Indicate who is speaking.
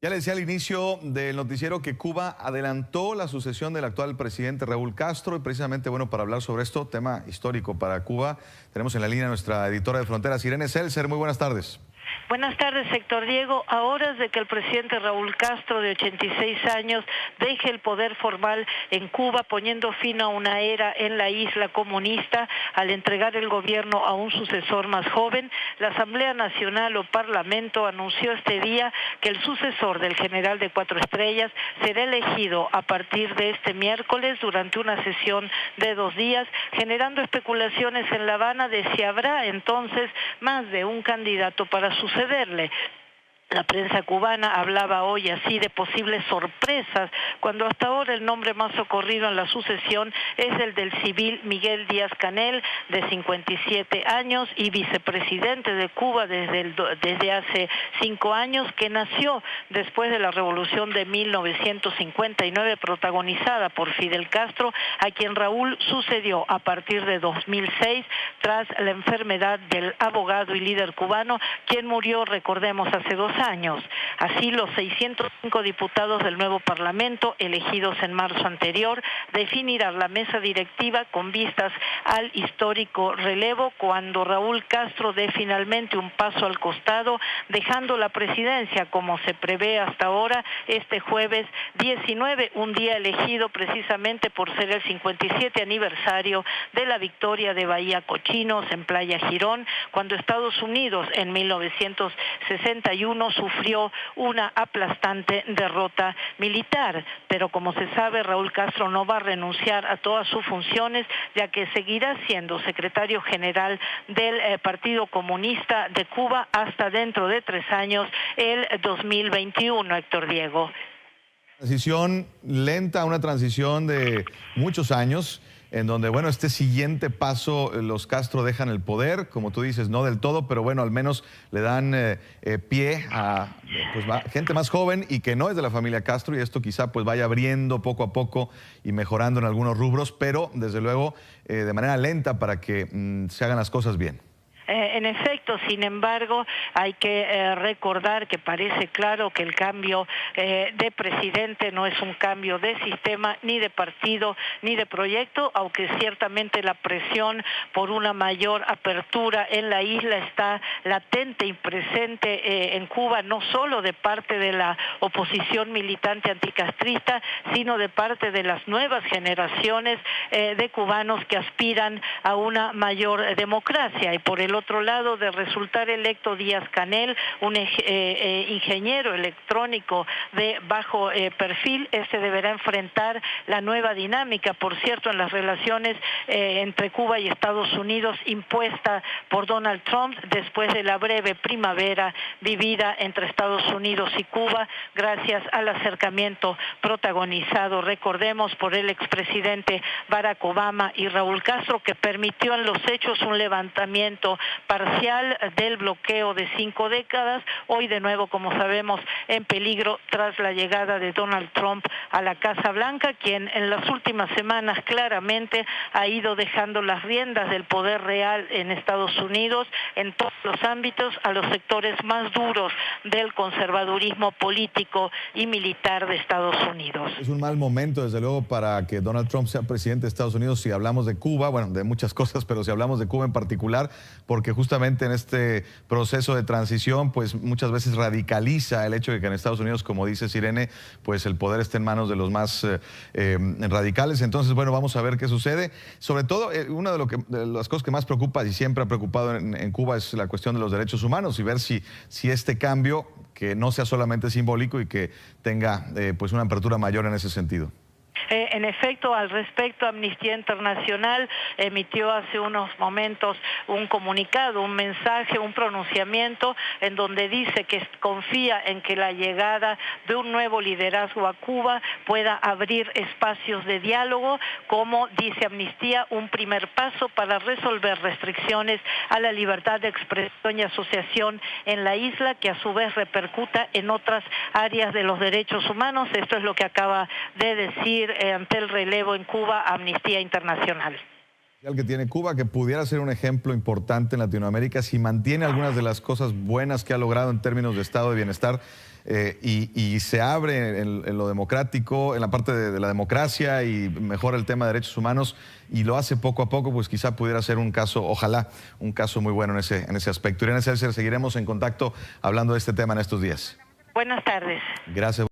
Speaker 1: Ya le decía al inicio del noticiero que Cuba adelantó la sucesión del actual presidente Raúl Castro y precisamente, bueno, para hablar sobre esto, tema histórico para Cuba, tenemos en la línea a nuestra editora de Fronteras, Irene Seltzer. Muy buenas tardes.
Speaker 2: Buenas tardes, Héctor Diego. A horas de que el presidente Raúl Castro, de 86 años, deje el poder formal en Cuba, poniendo fin a una era en la isla comunista, al entregar el gobierno a un sucesor más joven, la Asamblea Nacional o Parlamento anunció este día que el sucesor del general de 4 estrellas será elegido a partir de este miércoles durante una sesión de 2 días, generando especulaciones en La Habana de si habrá entonces más de un candidato para sucederle. La prensa cubana hablaba hoy así de posibles sorpresas, cuando hasta ahora el nombre más ocurrido en la sucesión es el del civil Miguel Díaz-Canel, de 57 años y vicepresidente de Cuba desde hace 5 años, que nació después de la revolución de 1959 protagonizada por Fidel Castro, a quien Raúl sucedió a partir de 2006 tras la enfermedad del abogado y líder cubano, quien murió, recordemos, hace 2 años. Así, los 605 diputados del nuevo Parlamento, elegidos en marzo anterior, definirán la mesa directiva con vistas al histórico relevo cuando Raúl Castro dé finalmente un paso al costado, dejando la presidencia, como se prevé hasta ahora, este jueves 19, un día elegido precisamente por ser el 57 aniversario de la victoria de Bahía Cochinos en Playa Girón, cuando Estados Unidos en 1961 sufrió una aplastante derrota militar. Pero como se sabe, Raúl Castro no va a renunciar a todas sus funciones, ya que seguirá siendo secretario general del Partido Comunista de Cuba hasta dentro de 3 años, el 2021, Héctor Diego.
Speaker 1: Transición lenta, una transición de muchos años, en donde, bueno, este siguiente paso, los Castro dejan el poder, como tú dices, no del todo, pero bueno, al menos le dan pie a pues, gente más joven y que no es de la familia Castro, y esto quizá pues vaya abriendo poco a poco y mejorando en algunos rubros, pero desde luego de manera lenta para que se hagan las cosas bien.
Speaker 2: En efecto, sin embargo, hay que recordar que parece claro que el cambio de presidente no es un cambio de sistema, ni de partido, ni de proyecto, aunque ciertamente la presión por una mayor apertura en la isla está latente y presente en Cuba, no solo de parte de la oposición militante anticastrista, sino de parte de las nuevas generaciones de cubanos que aspiran a una mayor democracia. Y por el otro lado, de resultar electo Díaz-Canel, un ingeniero electrónico de bajo perfil, deberá enfrentar la nueva dinámica, por cierto, en las relaciones entre Cuba y Estados Unidos, impuesta por Donald Trump después de la breve primavera vivida entre Estados Unidos y Cuba, gracias al acercamiento protagonizado, recordemos, por el expresidente Barack Obama y Raúl Castro, que permitió en los hechos un levantamiento parcial del bloqueo de 5 décadas, hoy de nuevo, como sabemos, en peligro tras la llegada de Donald Trump a la Casa Blanca, quien en las últimas semanas claramente ha ido dejando las riendas del poder real en Estados Unidos en todos los ámbitos a los sectores más duros del conservadurismo político y militar de Estados Unidos.
Speaker 1: Es un mal momento, desde luego, para que Donald Trump sea presidente de Estados Unidos, si hablamos de Cuba, bueno, de muchas cosas, pero si hablamos de Cuba en particular, porque justamente en este proceso de transición, pues muchas veces radicaliza el hecho de que en Estados Unidos, como dice Irene, pues el poder esté en manos de los más radicales. Entonces, bueno, vamos a ver qué sucede. Sobre todo, una de las cosas que más preocupa y siempre ha preocupado en Cuba es la cuestión de los derechos humanos y ver si este cambio, que no sea solamente simbólico y que tenga pues una apertura mayor en ese sentido.
Speaker 2: En efecto, al respecto, Amnistía Internacional emitió hace unos momentos un comunicado, un mensaje, un pronunciamiento en donde dice que confía en que la llegada de un nuevo liderazgo a Cuba pueda abrir espacios de diálogo, como dice Amnistía, un primer paso para resolver restricciones a la libertad de expresión y asociación en la isla, que a su vez repercuta en otras áreas de los derechos humanos. Esto es lo que acaba de decir ante el relevo en Cuba Amnistía Internacional.
Speaker 1: que tiene Cuba, que pudiera ser un ejemplo importante en Latinoamérica si mantiene algunas de las cosas buenas que ha logrado en términos de estado de bienestar y se abre en lo democrático, en la parte de la democracia y mejora el tema de derechos humanos y lo hace poco a poco, pues quizá pudiera ser un caso, ojalá, un caso muy bueno en ese aspecto. Irene Seltzer, seguiremos en contacto hablando de este tema en estos días.
Speaker 2: Buenas tardes.
Speaker 1: Gracias.